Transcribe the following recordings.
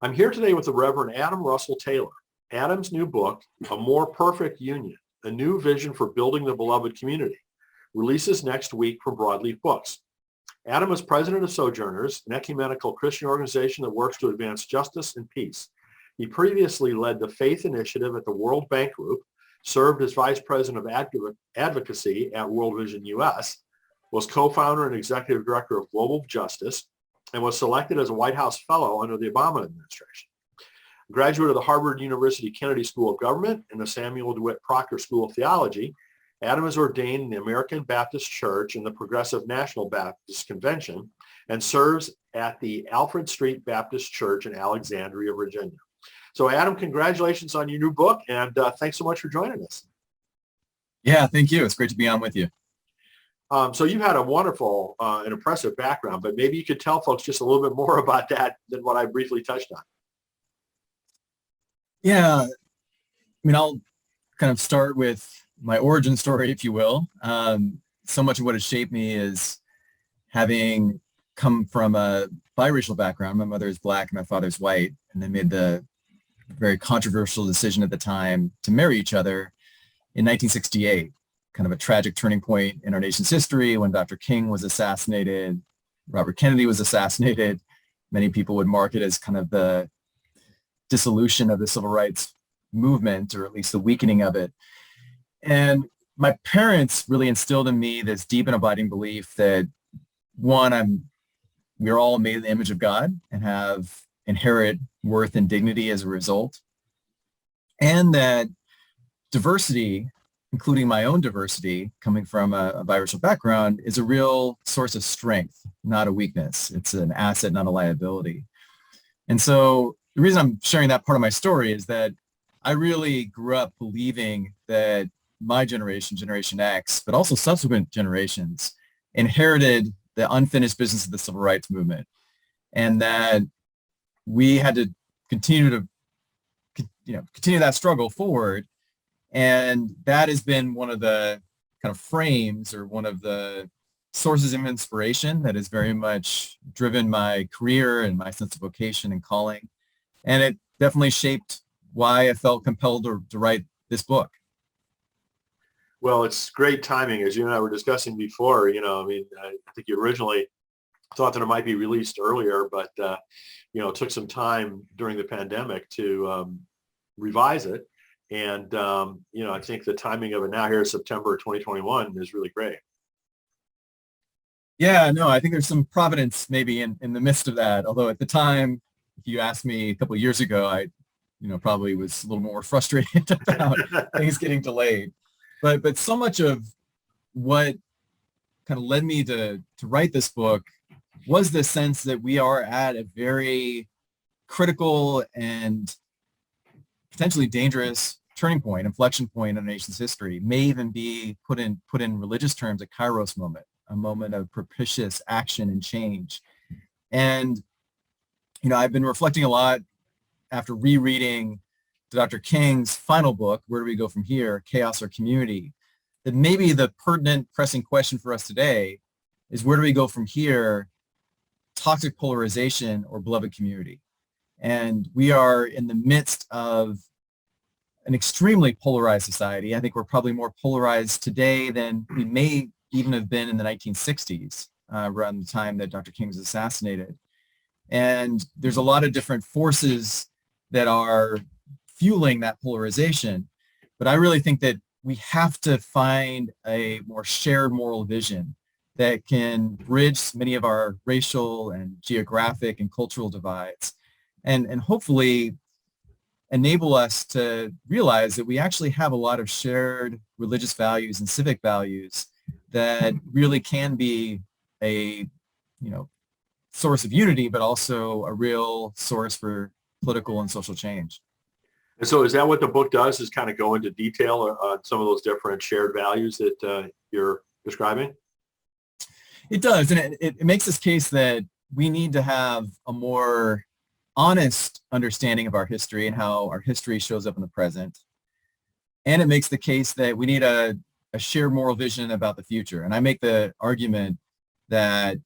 I'm here today with the Reverend Adam Russell Taylor. Adam's new book, A More Perfect Union, A New Vision for Building the Beloved Community, releases next week from Broadleaf Books. Adam is president of Sojourners, an ecumenical Christian organization that works to advance justice and peace. He previously led the Faith Initiative at the World Bank Group, served as vice president of advocacy at World Vision US, was co-founder and executive director of Global Justice, and was selected as a White House Fellow under the Obama administration. A graduate of the Harvard University Kennedy School of Government and the Samuel DeWitt Proctor School of Theology, Adam is ordained in the American Baptist Church and the Progressive National Baptist Convention and serves at the Alfred Street Baptist Church in Alexandria, Virginia. So Adam, congratulations on your new book, and thanks so much for joining us. Yeah, thank you. It's great to be on with you. So you had a wonderful and impressive background, but maybe you could tell folks just a little bit more about that than what I briefly touched on. Yeah, I'll kind of start with my origin story, if you will. So much of what has shaped me is having come from a biracial background. My mother is Black and my father's white, and they made the very controversial decision at the time to marry each other in 1968. Kind of a tragic turning point in our nation's history when Dr. King was assassinated, Robert Kennedy was assassinated. Many people would mark it as kind of the dissolution of the civil rights movement, or at least the weakening of it. And my parents really instilled in me this deep and abiding belief that, one, we're all made in the image of God and have inherent worth and dignity as a result, and that diversity, including my own diversity, coming from a biracial background, is a real source of strength, not a weakness. It's an asset, not a liability. And so the reason I'm sharing that part of my story is that I really grew up believing that my generation, Generation X, but also subsequent generations, inherited the unfinished business of the civil rights movement, and that we had to continue that struggle forward. And that has been one of the kind of frames, or one of the sources of inspiration that has very much driven my career and my sense of vocation and calling. And it definitely shaped why I felt compelled to write this book. Well, it's great timing, as you and I were discussing before. I think you originally thought that it might be released earlier, but it took some time during the pandemic to revise it. And, I think the timing of it now here, September 2021, is really great. Yeah, no, I think there's some providence maybe in the midst of that. Although at the time, if you asked me a couple of years ago, I, probably was a little more frustrated about things getting delayed. But so much of what kind of led me to write this book was the sense that we are at a very critical and potentially dangerous turning point, inflection point in our nation's history. May even be put in religious terms a kairos moment, a moment of propitious action and change. And I've been reflecting a lot after rereading Dr. King's final book, Where Do We Go From Here? Chaos or Community, that maybe the pertinent, pressing question for us today is, where do we go from here? Toxic polarization or beloved community? And we are in the midst of an extremely polarized society. I think we're probably more polarized today than we may even have been in the 1960s, around the time that Dr. King was assassinated. And there's a lot of different forces that are fueling that polarization. But I really think that we have to find a more shared moral vision that can bridge many of our racial and geographic and cultural divides, and hopefully enable us to realize that we actually have a lot of shared religious values and civic values that really can be a, source of unity, but also a real source for political and social change. And so is that what the book does, is kind of go into detail on some of those different shared values that you're describing? It does. And it makes this case that we need to have a more honest understanding of our history and how our history shows up in the present. And it makes the case that we need a shared moral vision about the future. And I make the argument that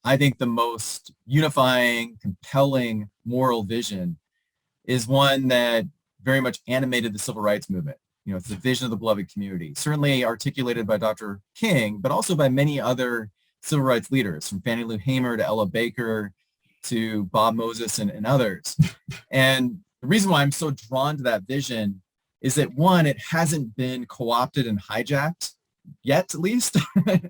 I think the most unifying, compelling moral vision is one that very much animated the civil rights movement. It's the vision of the beloved community, certainly articulated by Dr. King, but also by many other civil rights leaders, from Fannie Lou Hamer to Ella Baker to Bob Moses and others. And the reason why I'm so drawn to that vision is that, one, it hasn't been co-opted and hijacked yet, at least.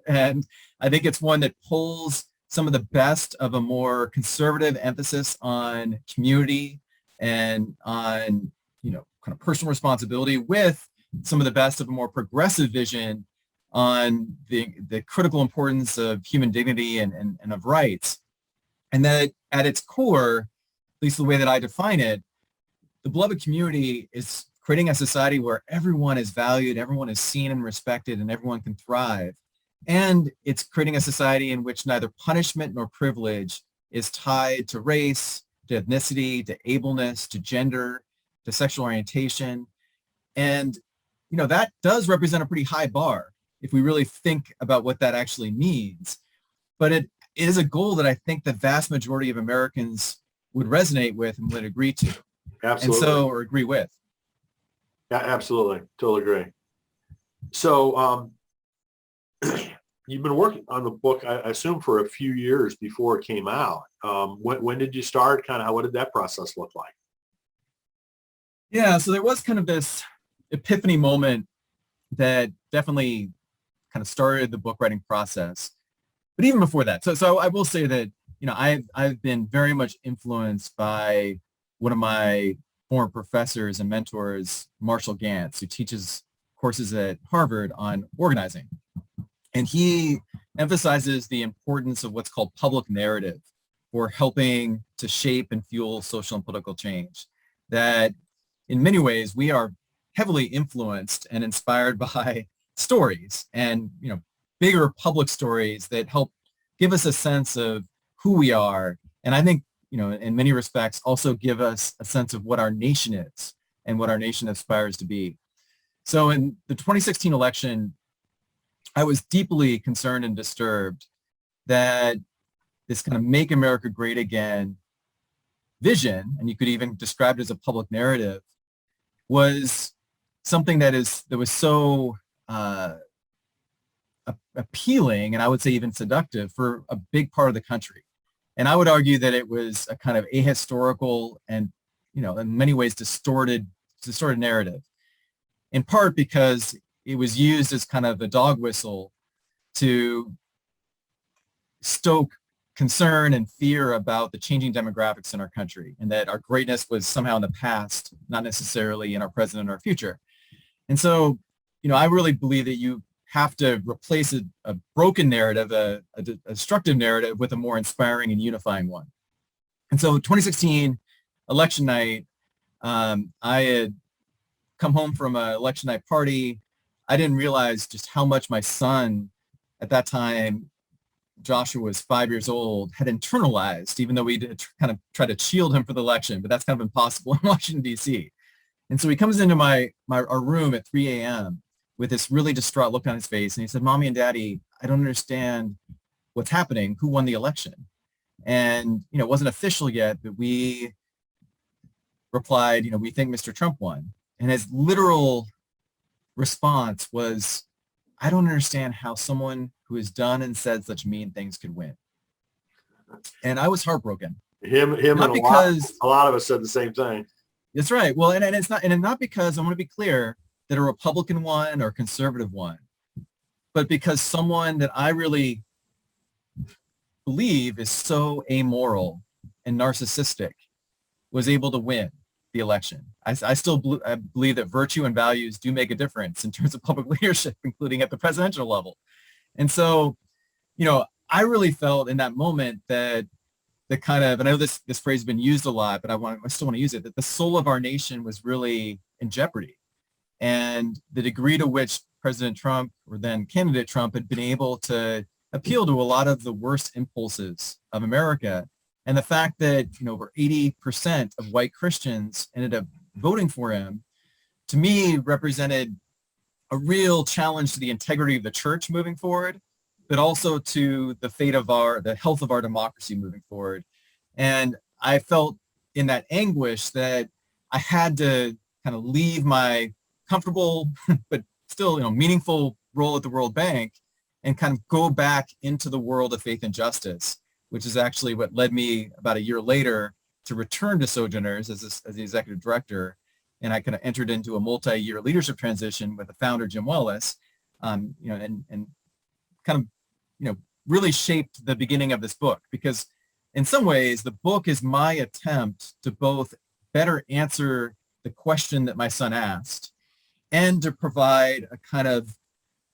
And I think it's one that pulls some of the best of a more conservative emphasis on community and on, kind of personal responsibility with some of the best of a more progressive vision on the critical importance of human dignity and of rights. And that at its core, at least the way that I define it, the beloved community is creating a society where everyone is valued, everyone is seen and respected, and everyone can thrive. And it's creating a society in which neither punishment nor privilege is tied to race, to ethnicity, to ableness, to gender, to sexual orientation. And, that does represent a pretty high bar if we really think about what that actually means. But it is a goal that I think the vast majority of Americans would resonate with and would agree to. Absolutely. Or agree with. Yeah, absolutely. Totally agree. So you've been working on the book, I assume, for a few years before it came out. When did you start? Kind of what did that process look like? Yeah, so there was kind of this epiphany moment that definitely kind of started the book writing process. But even before that, so I will say that, I've been very much influenced by one of my former professors and mentors, Marshall Gantz, who teaches courses at Harvard on organizing. And he emphasizes the importance of what's called public narrative for helping to shape and fuel social and political change. That in many ways, we are heavily influenced and inspired by stories and, bigger public stories that help give us a sense of who we are. And I think, in many respects, also give us a sense of what our nation is and what our nation aspires to be. So in the 2016 election, I was deeply concerned and disturbed that this kind of Make America Great Again vision, and you could even describe it as a public narrative, was something that was so appealing, and I would say even seductive, for a big part of the country. And I would argue that it was a kind of ahistorical and, in many ways distorted narrative, in part because it was used as kind of a dog whistle to stoke concern and fear about the changing demographics in our country, and that our greatness was somehow in the past, not necessarily in our present or our future. And so, I really believe that you have to replace a broken narrative, a destructive narrative, with a more inspiring and unifying one. And so 2016 election night, I had come home from an election night party. I didn't realize just how much my son, at that time, Joshua was 5 years old, had internalized, even though we did kind of try to shield him for the election, but that's kind of impossible in Washington, D.C. And so he comes into our room at 3 a.m. with this really distraught look on his face. And he said, "Mommy and Daddy, I don't understand what's happening. Who won the election?" And, it wasn't official yet, but we replied, "We think Mr. Trump won." And his literal response was, "I don't understand how someone who has done and said such mean things could win." And I was heartbroken. Him Not and because a lot of us said the same thing. That's right. Well, and it's not because, I want to be clear, that a Republican won or a conservative won, but because someone that I really believe is so amoral and narcissistic was able to win the election. I still believe that virtue and values do make a difference in terms of public leadership, including at the presidential level. And so, I really felt in that moment that the kind of, and I know this phrase has been used a lot, but I still want to use it, that the soul of our nation was really in jeopardy. And the degree to which President Trump, or then candidate Trump, had been able to appeal to a lot of the worst impulses of America. And the fact that, over 80% of white Christians ended up voting for him, to me, represented a real challenge to the integrity of the church moving forward, but also to the the health of our democracy moving forward. And I felt in that anguish that I had to kind of leave my comfortable, but still, meaningful role at the World Bank and kind of go back into the world of faith and justice, which is actually what led me about a year later to return to Sojourners as the executive director. And I kind of entered into a multi-year leadership transition with the founder, Jim Wallace, and kind of, really shaped the beginning of this book, because in some ways, the book is my attempt to both better answer the question that my son asked and to provide a kind of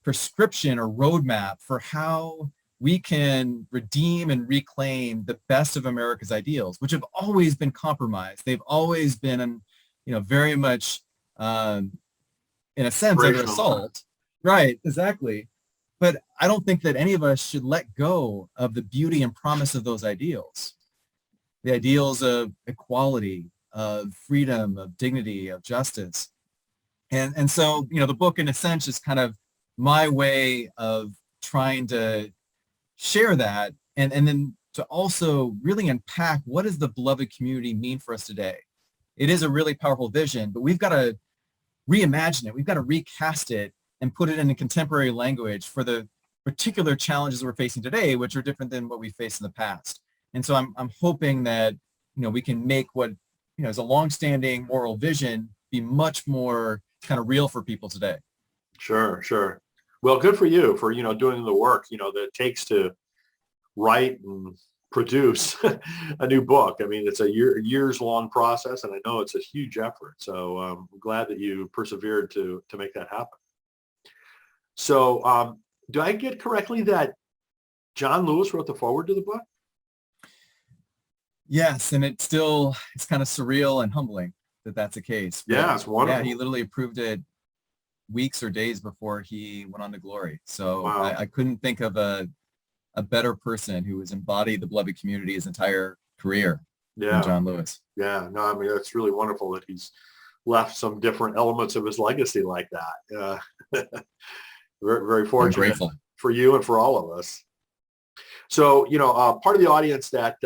prescription or roadmap for how we can redeem and reclaim the best of America's ideals, which have always been compromised. They've always been, very much, in a sense, under assault. Right, exactly. But I don't think that any of us should let go of the beauty and promise of those ideals. The ideals of equality, of freedom, of dignity, of justice. And so, the book in a sense is kind of my way of trying to share that and then to also really unpack what does the beloved community mean for us today. It is a really powerful vision, but we've got to reimagine it. We've got to recast it and put it in a contemporary language for the particular challenges we're facing today, which are different than what we faced in the past. And so I'm hoping that, we can make what, is a longstanding moral vision be much more kind of real for people today. Sure. Well, good for you for, doing the work, that it takes to write and produce a new book. I mean, it's a years long process, and I know it's a huge effort. So I'm glad that you persevered to make that happen. So do I get correctly that John Lewis wrote the foreword to the book? Yes, and it's kind of surreal and humbling that that's the case. But yeah, it's wonderful. Yeah, he literally approved it weeks or days before he went on to glory. So Wow. I couldn't think of a better person who has embodied the beloved community his entire career than John Lewis. Yeah, no, I mean, it's really wonderful that he's left some different elements of his legacy like that. Very, very fortunate. I'm grateful For you and for all of us. So, part of the audience that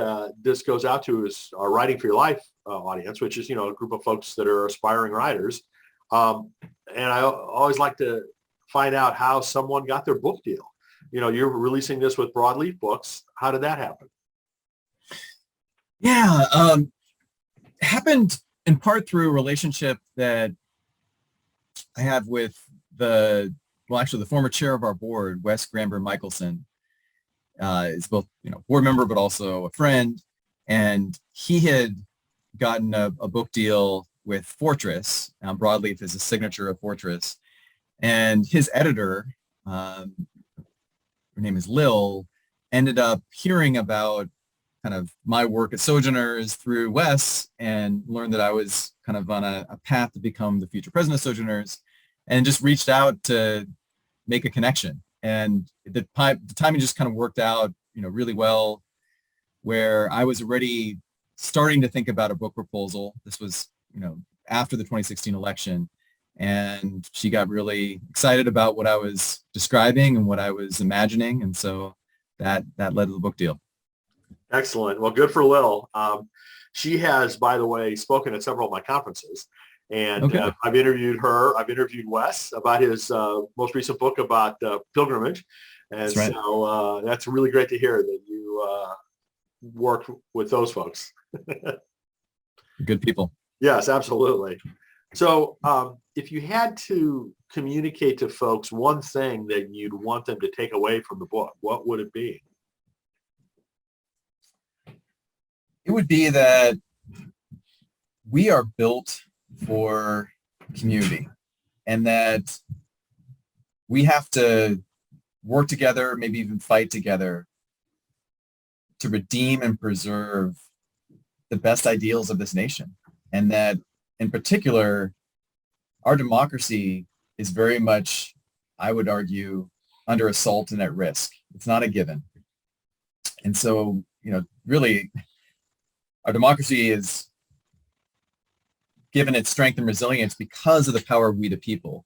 this goes out to is our Writing for Your Life audience, which is, a group of folks that are aspiring writers. And I always like to find out how someone got their book deal. You're releasing this with Broadleaf Books. How did that happen? Yeah, it happened in part through a relationship that I have with the former chair of our board, Wes Granberg Michelson, is both, board member, but also a friend. And he had gotten a book deal with Fortress. Broadleaf is a signature of Fortress. And his editor, her name is Lil, ended up hearing about kind of my work at Sojourners through Wes and learned that I was kind of on a path to become the future president of Sojourners, and just reached out to make a connection. And the timing just kind of worked out, really well, where I was already starting to think about a book proposal. This was, after the 2016 election. And she got really excited about what I was describing and what I was imagining. And so that led to the book deal. Excellent. Well, good for Lil. She has, by the way, spoken at several of my conferences. And okay. I've interviewed her. I've interviewed Wes about his most recent book about pilgrimage. And that's right. So that's really great to hear that you worked with those folks. Good people. Yes, absolutely. So if you had to communicate to folks one thing that you'd want them to take away from the book, what would it be? It would be that we are built for community, and that we have to work together, maybe even fight together to redeem and preserve the best ideals of this nation. And that in particular, our democracy is very much, I would argue, under assault and at risk. It's not a given. And so, really, our democracy is given its strength and resilience because of the power of we the people.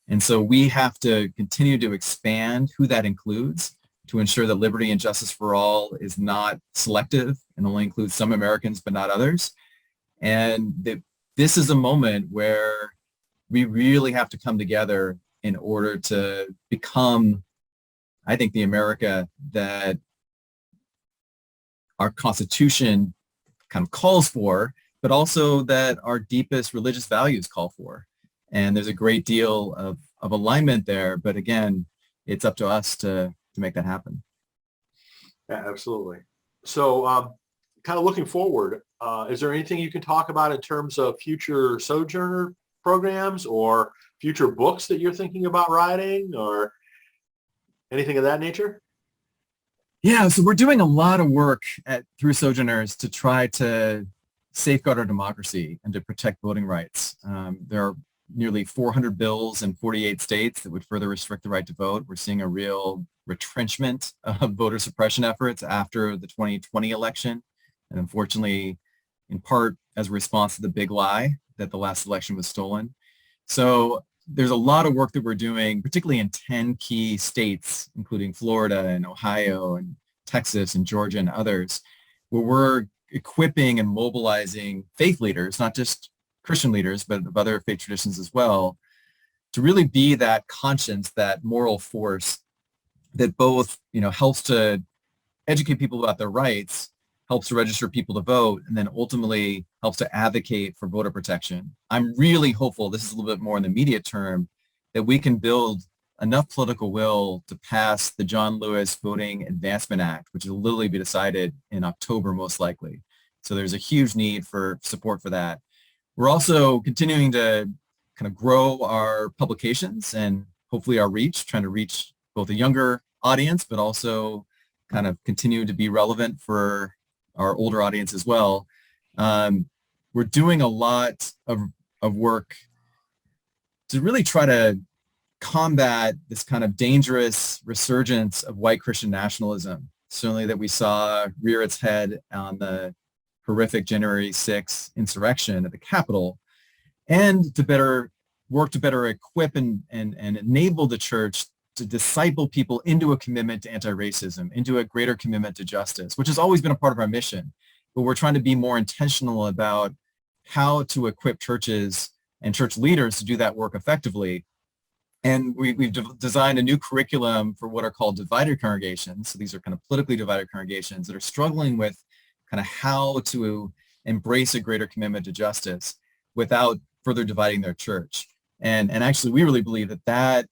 And so we have to continue to expand who that includes, to ensure that liberty and justice for all is not selective and only includes some Americans but not others. And that this is a moment where we really have to come together in order to become, I think, the America that our Constitution kind of calls for, but also that our deepest religious values call for. And there's a great deal of alignment there. But again, it's up to us to make that happen. Yeah, absolutely. So kind of looking forward, is there anything you can talk about in terms of future Sojourner programs or future books that you're thinking about writing or anything of that nature? Yeah, so we're doing a lot of work through Sojourners to try to safeguard our democracy and to protect voting rights. There are nearly 400 bills in 48 states that would further restrict the right to vote. We're seeing a real retrenchment of voter suppression efforts after the 2020 election. And unfortunately, in part as a response to the big lie that the last election was stolen. So there's a lot of work that we're doing, particularly in 10 key states, including Florida and Ohio and Texas and Georgia and others, where we're equipping and mobilizing faith leaders, not just Christian leaders, but of other faith traditions as well, to really be that conscience, that moral force that both, helps to educate people about their rights, helps to register people to vote, and then ultimately helps to advocate for voter protection. I'm really hopeful, this is a little bit more in the immediate term, that we can build enough political will to pass the John Lewis Voting Advancement Act, which will literally be decided in October most likely. So there's a huge need for support for that. We're also continuing to kind of grow our publications and hopefully our reach, trying to reach both a younger audience, but also kind of continue to be relevant for our older audience as well. We're doing a lot of work to really try to combat this kind of dangerous resurgence of white Christian nationalism, certainly that we saw rear its head on the horrific January 6th insurrection at the Capitol, and to better equip and enable the church to disciple people into a commitment to anti-racism, into a greater commitment to justice, which has always been a part of our mission. But we're trying to be more intentional about how to equip churches and church leaders to do that work effectively. And we've designed a new curriculum for what are called divided congregations. So these are kind of politically divided congregations that are struggling with kind of how to embrace a greater commitment to justice without further dividing their church. And actually, we really believe that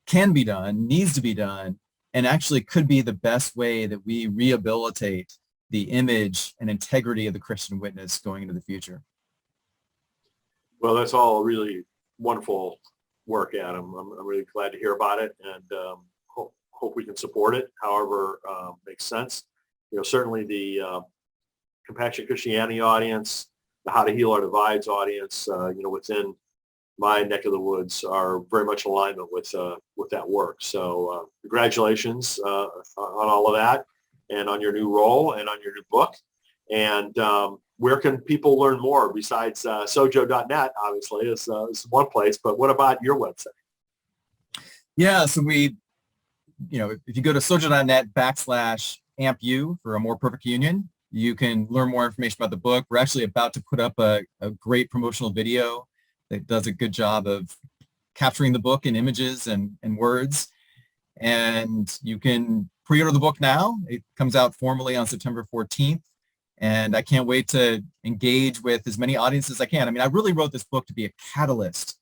can be done, needs to be done, and actually could be the best way that we rehabilitate the image and integrity of the Christian witness going into the future. Well, that's all really wonderful work, Adam. I'm really glad to hear about it, and hope we can support it however makes sense. Certainly the Compassionate Christianity audience, the How to Heal Our Divides audience, within my neck of the woods are very much in alignment with that work. So congratulations on all of that and on your new role and on your new book. And where can people learn more besides sojo.net, obviously, is one place, but what about your website? Yeah, so if you go to sojo.net/ampu for a more perfect union, you can learn more information about the book. We're actually about to put up a great promotional video that does a good job of capturing the book in images and words. And you can pre-order the book now. It comes out formally on September 14th. And I can't wait to engage with as many audiences as I can. I mean, I really wrote this book to be a catalyst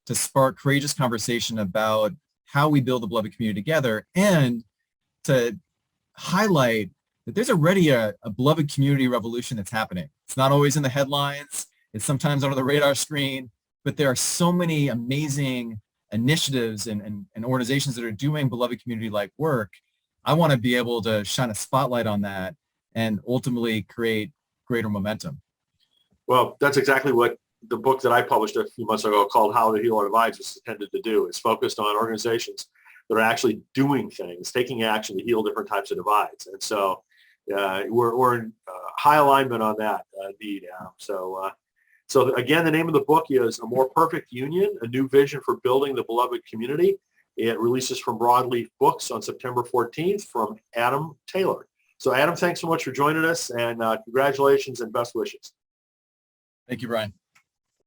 to spark courageous conversation about how we build the beloved community together and to highlight that there's already a beloved community revolution that's happening. It's not always in the headlines. It's sometimes under the radar screen, but there are so many amazing initiatives and organizations that are doing beloved community-like work. I want to be able to shine a spotlight on that and ultimately create greater momentum. Well, that's exactly what the book that I published a few months ago called How to Heal Our Divides was intended to do. It's focused on organizations that are actually doing things, taking action to heal different types of divides. And so we're in high alignment on that need. So again, the name of the book is A More Perfect Union, A New Vision for Building the Beloved Community. It releases from Broadleaf Books on September 14th from Adam Taylor. So Adam, thanks so much for joining us, and congratulations and best wishes. Thank you, Brian.